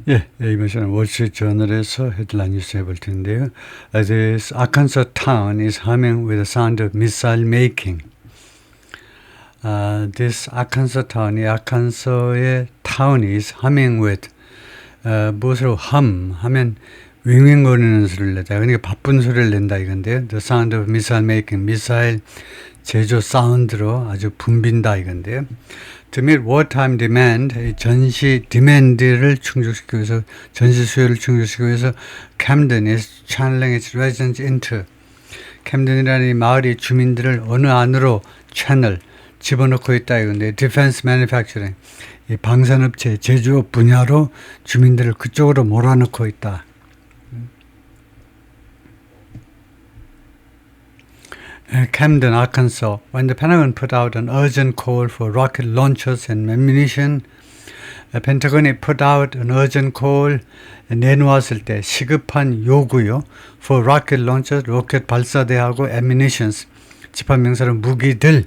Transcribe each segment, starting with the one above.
예, 이번 시간 월스트리트저널에서 헤드라인 뉴스 해볼 텐데요. This Arkansas town is humming with the sound of missile making. This Arkansas town, 이 아칸서의 town is humming with 무엇으로 하면 윙윙거리는 소리를 낸다. 그러니까 바쁜 소리를 낸다 이건데요. The sound of missile making, 미사일 제조 사운드로 아주 붐빈다 이건데요. To meet wartime demand, 전시 demand를 충족시키기 위해서, 전시 수요를 충족시키기 위해서 Camden is channeling its residents into. 캠든이라는 이 마을이 주민들을 어느 안으로 채널, 집어넣고 있다 이건데, Defense Manufacturing, 이 방산업체 제조업 분야로 주민들을 그쪽으로 몰아넣고 있다. Camden, Arkansas. When the Pentagon put out an urgent call for rocket launchers and ammunition, 펜타곤이 put out an urgent call 내놓았을 때 시급한 요구요. For rocket launchers, 로켓 발사대하고 ammunitions, 집합명사로 무기들,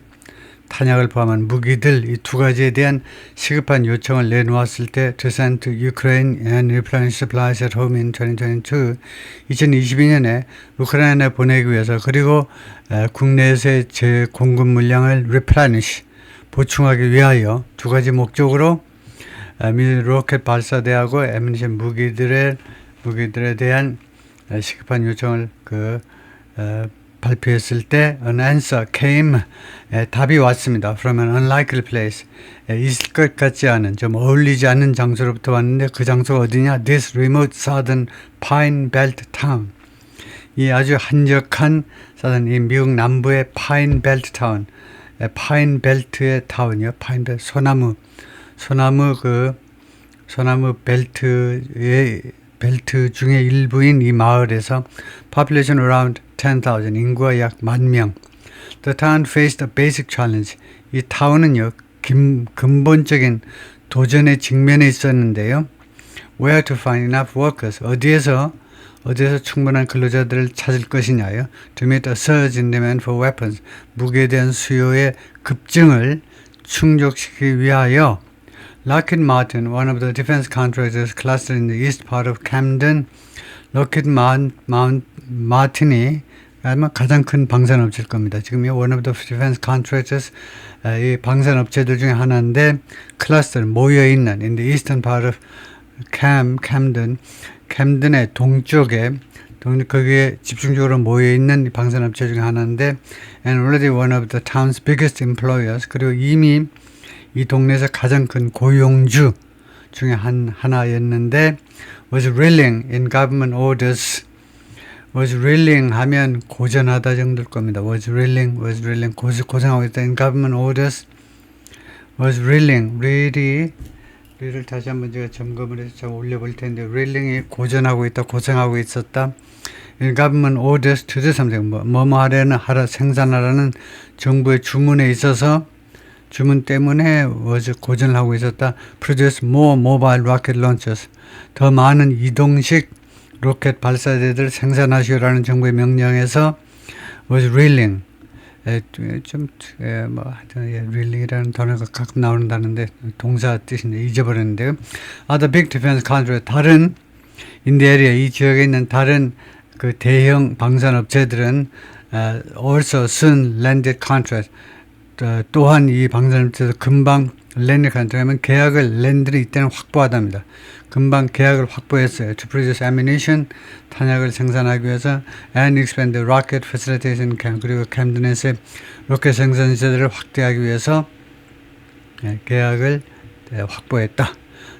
탄약을 포함한 무기들, 이 두 가지에 대한 시급한 요청을 내놓았을 때 to send to Ukraine and replenish supplies at home in 2022, 2022년에 우크라이나에 보내기 위해서 그리고 국내에서의 공급 물량을 replenish, 보충하기 위하여 두 가지 목적으로 로켓 발사대하고 ammunition 무기들에 대한 시급한 요청을 발표했을 때 an answer came, 답이 왔습니다. From an unlikely place, 있을 것 같지 않은, 좀 어울리지 않는 장소로부터 왔는데 그 장소가 어디냐? This remote southern pine belt town, 이 아주 한적한 이 미국 남부의 pine belt town, pine belt의 타운이요. pine belt, 소나무 벨트 중에 일부인 이 마을에서 population around 10,000, 인구가 약 10,000명. The town faced a basic challenge. 이 타운은요, 근본적인 도전에 직면해 있었는데요. Where to find enough workers? 어디에서 충분한 근로자들을 찾을 것이냐요. To meet a surge in demand for weapons. 무기에 대한 수요의 급증을 충족시키기 위하여 Lockheed Martin, one of the defense contractors clustered in the east part of Camden, Lockheed Martin이 아마 가장 큰 방산업체일 겁니다. 지금 이 one of the defense contractors, 이 방산업체들 중에 하나인데 클러스터 모여있는 in the eastern part of Camden의 동쪽에 거기에 집중적으로 모여있는 방산업체 중에 하나인데 and already one of the town's biggest employers, 그리고 이미 이 동네에서 가장 큰 고용주 중에 하나였는데 was reeling in government orders. was reeling 하면 고전하다 정도일 겁니다. was reeling 고생하고 있다. in government orders was reeling. reel을 다시 한번 제가 점검을 해서 좀 올려볼 텐데 reeling이 고전하고 있다, 고생하고 있었다. in government orders to do something, 뭐뭐 하라, 생산하라는 정부의 주문에 있어서 주문 때문에 고전을 하고 있었다. Produce more mobile rocket launchers. 더 많은 이동식 로켓 발사대들 생산하시오라는 정부의 명령에서 was reeling. reeling이라는 단어가 가끔 나오는다는데 동사 뜻인데 잊어버렸는데요. Other big defense contractors, 다른 in the area, 이 지역에 있는 다른 그 대형 방산업체들은 also soon landed contracts. 또한 이 방산업체에서 금방 랜드 컨트라면 계약을 랜드를 이때는 확보하답니다. 금방 계약을 확보했어요. To produce ammunition, 탄약을 생산하기 위해서 and expand the rocket facilities in Camden, 그리고 캠든에서의 로켓 생산 시설을 확대하기 위해서 계약을 확보했다.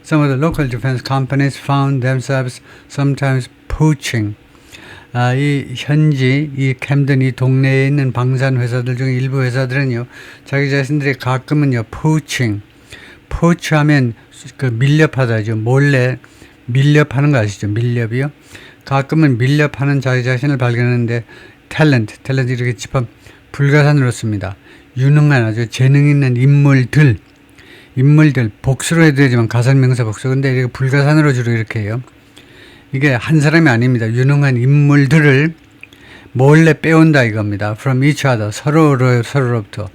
Some of the local defense companies found themselves sometimes poaching. 이 캠든 이 동네에 있는 방산 회사들 중에 일부 회사들은요, 자기 자신들이 가끔은요, 포치하면 밀렵하다죠. 몰래 밀렵하는 거 아시죠? 밀렵이요. 가끔은 밀렵하는 자기 자신을 발견하는데 탤런트 이렇게 집합 불가산으로 씁니다. 유능한 아주 재능 있는 인물들 복수로 해도 되지만 가산명사 복수. 근데 이렇게 불가산으로 주로 이렇게 해요. 이게 한 사람이 아닙니다. 유능한 인물들을 몰래 빼온다 이겁니다. From each other, 서로로부터.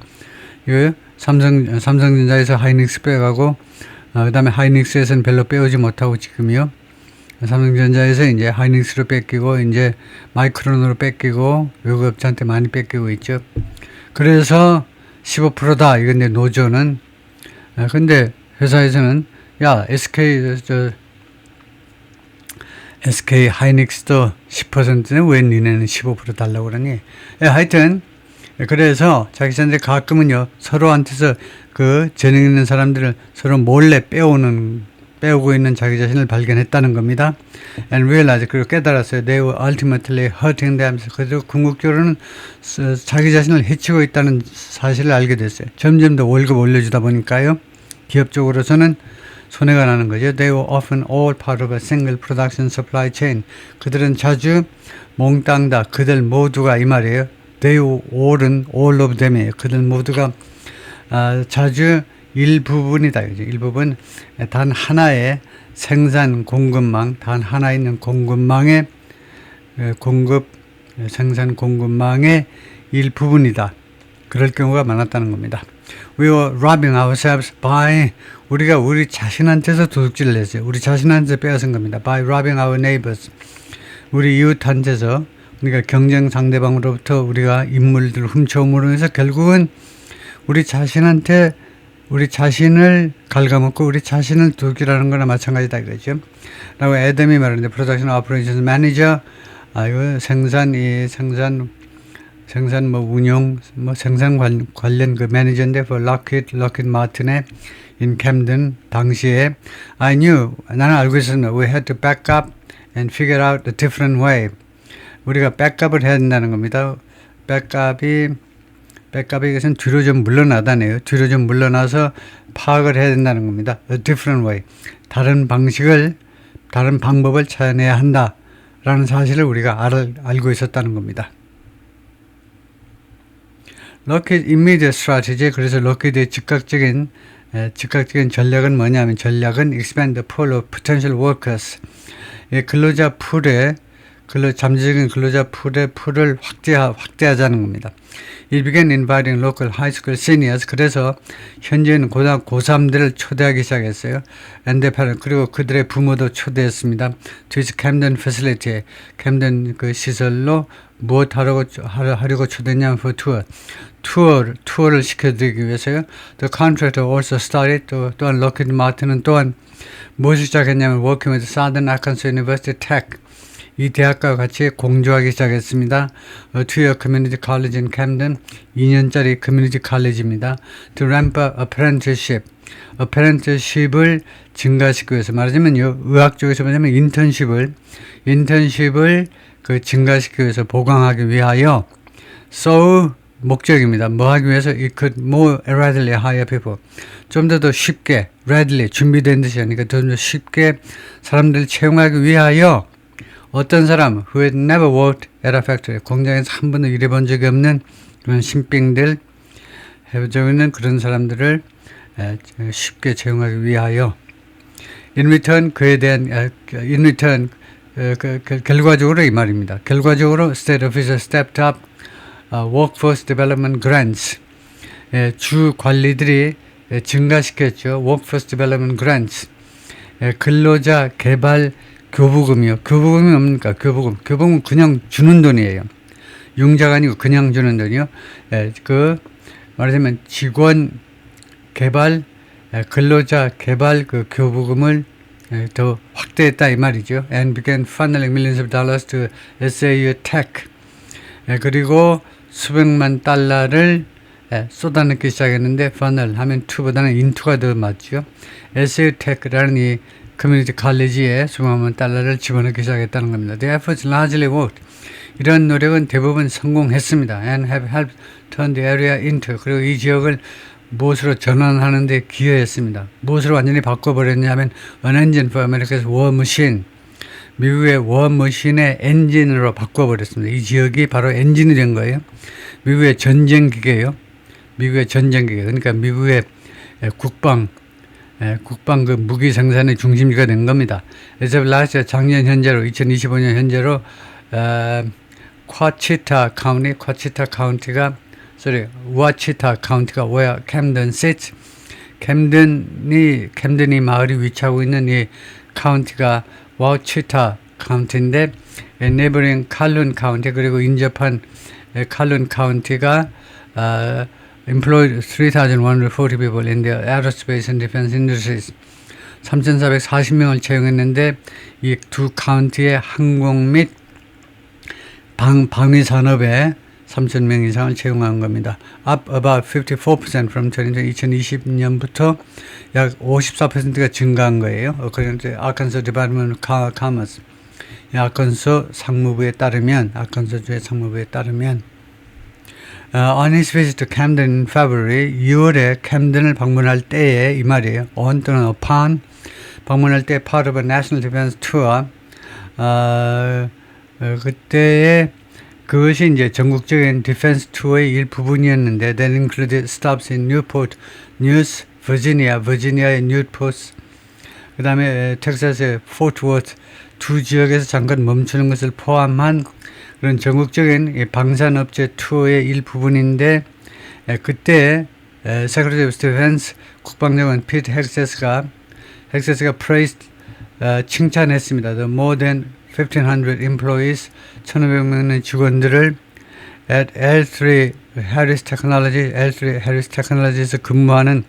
삼성전자에서 하이닉스 빼가고 그다음에 하이닉스에서는 별로 빼오지 못하고 지금요. 삼성전자에서 이제 하이닉스로 뺏기고 이제 마이크론으로 뺏기고 외국 업체한테 많이 뺏기고 있죠. 그래서 15%다. 이건데 노조는. 근데 회사에서는 야 SK 하이닉스도 10%네 왜 니네는 15% 달라고 그러니? 하여튼 그래서 자기네들이 가끔은요 서로한테서 그 재능 있는 사람들을 서로 몰래 빼오고 있는 자기 자신을 발견했다는 겁니다. And realized, 그리고 깨달았어요. They were ultimately hurting themselves. 그래서 궁극적으로는 자기 자신을 해치고 있다는 사실을 알게 됐어요. 점점 더 월급 올려주다 보니까요. 기업적으로서는 손해가 나는 거죠. They were often all part of a single production supply chain. 그들은 자주 몽땅 다 그들 모두가 이 말이에요. They were all은 all of them이에요. 그들 모두가 자주 일부분이다. 일부분 단 하나의 생산 공급망, 단 하나 있는 공급망의 생산 공급망의 일부분이다. 그럴 경우가 많았다는 겁니다. We were robbing ourselves by 우리가 우리 자신한테서 도둑질을 했어요. 우리 자신한테 빼앗은 겁니다. By robbing our neighbors. 우리 이웃한테서 그러니까 경쟁 상대방으로부터 우리가 인물들을 훔쳐옴으로 해서 결국은 우리 자신을 갉아먹고 우리 자신을 도둑질하는 거나 마찬가지다 이거죠. 라고 애덤이 말하는데 Production Operations Manager 이거 생산 운용 생산 관련 그 매니저인데 for Lockheed Martin의 in Camden 당시에 나는 알고 있었습니다. We had to back up and figure out a different way. 우리가 백업을 해야 된다는 겁니다. 백업이 이것은 뒤로 좀 물러나다네요. 뒤로 좀 물러나서 파악을 해야 된다는 겁니다. A different way. 다른 방법을 찾아내야 한다라는 사실을 우리가 알고 있었다는 겁니다. Lockheed immediate strategy. 그래서 럭키드의 즉각적인 전략은 뭐냐면 expand the pool of potential workers. 잠재적인 근로자 풀을 확대하자는 겁니다. It began inviting local high school seniors. 그래서 현재는 고등학교 고3들을 초대하기 시작했어요. And 그리고 그들의 부모도 초대했습니다. To his Camden facility. 캠든 그 시설로 무엇 하려고 초대했냐면 for 투어를 시켜드리기 위해서요. The contractor also started 또한 Lockheed Martin은 또한 무엇을 시작했냐면 working with Southern Arkansas University Tech. 이 대학과 같이 공조하기 시작했습니다. Two-year community college in Camden, 2년짜리 커뮤니티 칼리지입니다. To ramp up apprenticeship을 증가시키기 위해서 말하자면요, 의학 쪽에서 말하자면 인턴십을 증가시키기 위해서 보강하기 위하여 목적입니다. 뭐 하기 위해서 it could more readily hire people. 좀 더 쉽게 readily 준비된 듯이 하니까 좀 더 쉽게 사람들을 채용하기 위하여 어떤 사람 who had never worked at a factory 공장에서 한 번도 일해본 적이 없는 그런 신병들 해보자고 있는 그런 사람들을 쉽게 채용하기 위하여 in return 결과적으로 이 말입니다. 결과적으로 state officials stepped up workforce development grants 주 관리들이 증가시켰죠. workforce development grants 근로자 개발 교부금이요. 교부금이 뭡니까? 교부금은 그냥 주는 돈이에요. 융자가 아니고 그냥 주는 돈이요. 말하자면 직원 개발, 근로자 개발 그 교부금을 더 확대했다 이 말이죠. And began funneling millions of dollars to SAU Tech. 그리고 수백만 달러를 쏟아넣기 시작했는데 funnel 하면 to보다는 into가 더 맞죠. SAU Tech라는 이 커뮤니티 칼리지에 수백만 달러를 집어넣기 시작했다는 겁니다. The efforts largely worked. 이런 노력은 대부분 성공했습니다. And have helped turn the area into. 그리고 이 지역을 무엇으로 전환하는 데 기여했습니다. 무엇으로 완전히 바꿔버렸냐면 An engine for America's war machine. 미국의 워머신의 엔진으로 바꿔버렸습니다. 이 지역이 바로 엔진이 된 거예요. 미국의 전쟁기계요. 그러니까 미국의 국방 그 무기 생산의 중심지가 된 겁니다. 그래서 작년 현재로 2025년 현재로 와치타 카운티가 where Camden sits. 캠든이 마을이 위치하고 있는 이 카운티가 와우치타 카운티인데, 네버링 칼룬 카운티, 그리고 인접한 칼룬 카운티가 employed 3,140 people in the aerospace and defense industries. 3,440명을 채용했는데 이 두 카운티의 항공 및 방위 산업에 3,000명 이상을 채용한 겁니다. Up about 54% from 2020년부터 약 54%가 증가한 거예요. according to Arkansas Department of Commerce. 아칸소 상무부에 따르면, 아칸소주의 상무부에 따르면, on his visit to Camden in February, 2월에 캠든을 방문할 때에 이 말이에요. on 또는 upon 방문할 때 part of a national defense tour. 그때에 그것이 이제 전국적인 디펜스 투어의 일부분이었는데, that included stops in Newport News, 버지니아의 뉴포트, 그 다음에 텍사스의 포트워트 두 지역에서 잠깐 멈추는 것을 포함한 그런 전국적인 방산업체 투어의 일부분인데, 그때 Secretary of Defense 국방장관 피트 헥세스가 praised, 칭찬했습니다. The more than 1,500 employees, 1,500명의 직원들을 at L3 Harris Technologies에서 근무하는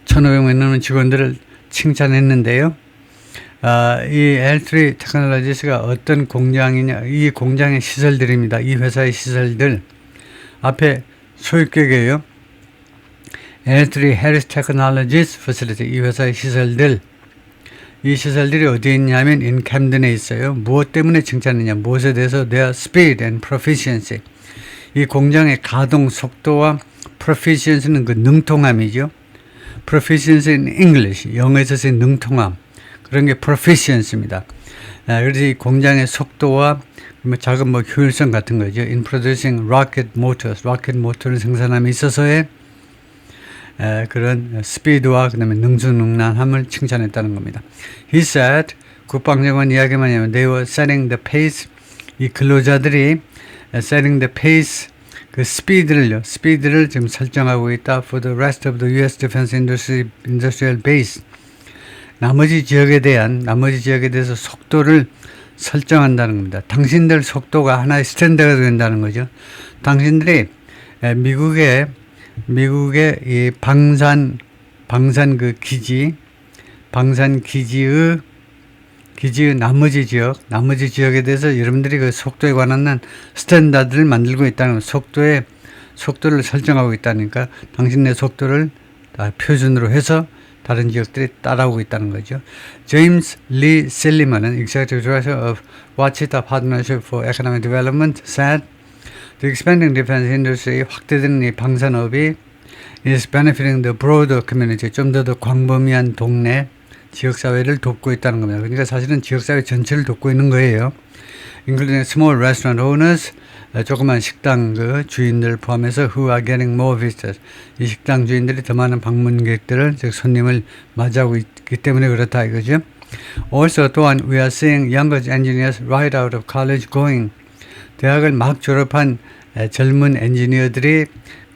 1,500명 넘는 직원들을 칭찬했는데요. 이 L3 Technologies가 어떤 공장이냐, 이 공장의 시설들입니다. 이 회사의 시설들. 앞에 소유격이에요. L3 Harris Technologies Facility, 이 회사의 시설들. 이 시설들이 어디에 있냐면 in 캠든에 있어요. 무엇 때문에 칭찬했냐, 무엇에 대해서 their speed and proficiency. 이 공장의 가동 속도와 proficiency는 그 능통함이죠. proficiency in English, 영어에서 쓰인 능통함. 그런 게 proficiency입니다. 그래서 이 공장의 속도와 작은 효율성 같은 거죠. in producing rocket motors, 로켓 모터를 생산함에 있어서의 그런 스피드와 그 다음에 능수능란함을 칭찬했다는 겁니다. He said, 국방장관 이야기만 하면 they were setting the pace, 이 근로자들이 setting the pace, 그 스피드를 지금 설정하고 있다 for the rest of the U.S. defense industrial base. 나머지 지역에 대해서 속도를 설정한다는 겁니다. 당신들 속도가 하나의 스탠다드가 된다는 거죠. 당신들이 미국의 이 방산 그 기지의 나머지 지역에 대해서 여러분들이 그 속도에 관한 스탠다드를 만들고 있다는, 속도를 설정하고 있다니까 당신의 속도를 다 표준으로 해서 다른 지역들이 따라오고 있다는 거죠. 제임스 리 셀리먼은 Executive Director of Wachita Partnership for Economic Development said, the expanding defense industry, 확대되는 이 방산업이 is benefiting the broader community, 좀 더 광범위한 동네, 지역사회를 돕고 있다는 겁니다. 그러니까 사실은 지역사회 전체를 돕고 있는 거예요. Including small restaurant owners, 조그만 식당 그 주인들 포함해서 who are getting more visitors. 이 식당 주인들이 더 많은 방문객들을, 즉 손님을 맞이하고 있기 때문에 그렇다 이거죠. Also 또한 we are seeing younger engineers right out of college going. 대학을 막 졸업한 젊은 엔지니어들이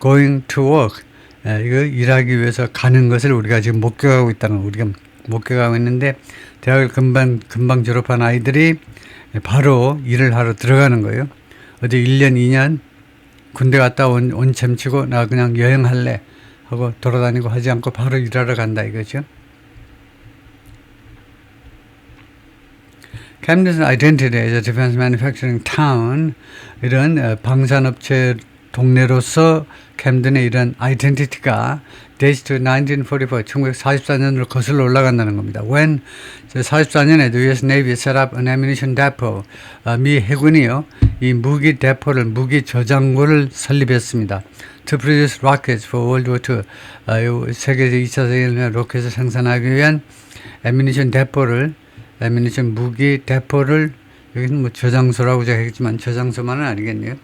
going to work. 이거 일하기 위해서 가는 것을 우리가 지금 목격하고 있다는 거. 우리가 목격하고 있는데 대학을 금방 졸업한 아이들이 바로 일을 하러 들어가는 거예요. 어디 1년, 2년 군대 갔다 온 셈치고 나 그냥 여행할래 하고 돌아다니고 하지 않고 바로 일하러 간다 이거죠. Camden's identity as a defense manufacturing town, 이런 방산업체 동네로서 캠든의 이런 아이덴티티가 dates to 1944, 1944년으로 거슬러 올라간다는 겁니다. When 44년에 the U.S. Navy set up an ammunition depot, 미 해군이요, 이 무기 대포를, 무기 저장고를 설립했습니다. To produce rockets for World War II, 세계 2차 세계대전 로켓을 생산하기 위한 애미니션 무기 대포를, 여기는 저장소라고 제가 했지만 저장소만은 아니겠네요.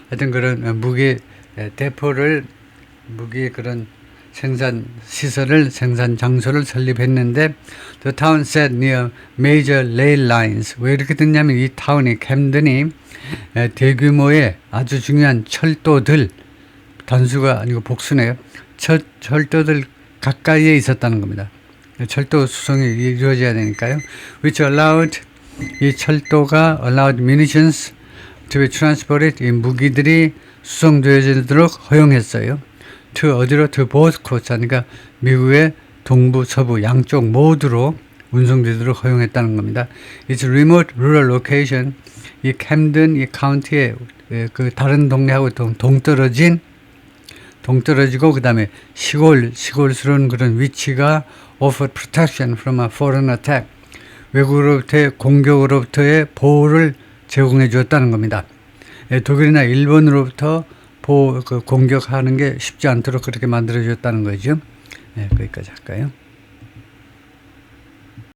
하여튼 그런 무기 대포를, 무기 그런 생산 장소를 설립했는데 the town set near major rail lines. 왜 이렇게 됐냐면 이 타운이, 캠든이 대규모의 아주 중요한 철도들, 단수가 아니고 복수네요. 철도들 가까이에 있었다는 겁니다. 철도 수송이 이루어져야 되니까요. Which allowed, 이 철도가 allowed munitions to be transported, 이 무기들이 수송되어지도록 허용했어요. to 어디로? to both coasts, 그러니까 미국의 동부, 서부 양쪽 모두로 운송되도록 허용했다는 겁니다. It's remote rural location, 이 캠든, 이 카운티의 그 다른 동네하고 동떨어지고 그 다음에 시골스러운 그런 위치가 offered protection from a foreign attack, 외국으로부터의 공격으로부터의 보호를 제공해 주었다는 겁니다. 독일이나 일본으로부터 공격하는 게 쉽지 않도록 그렇게 만들어 주었다는 거죠. 거기까지 할까요?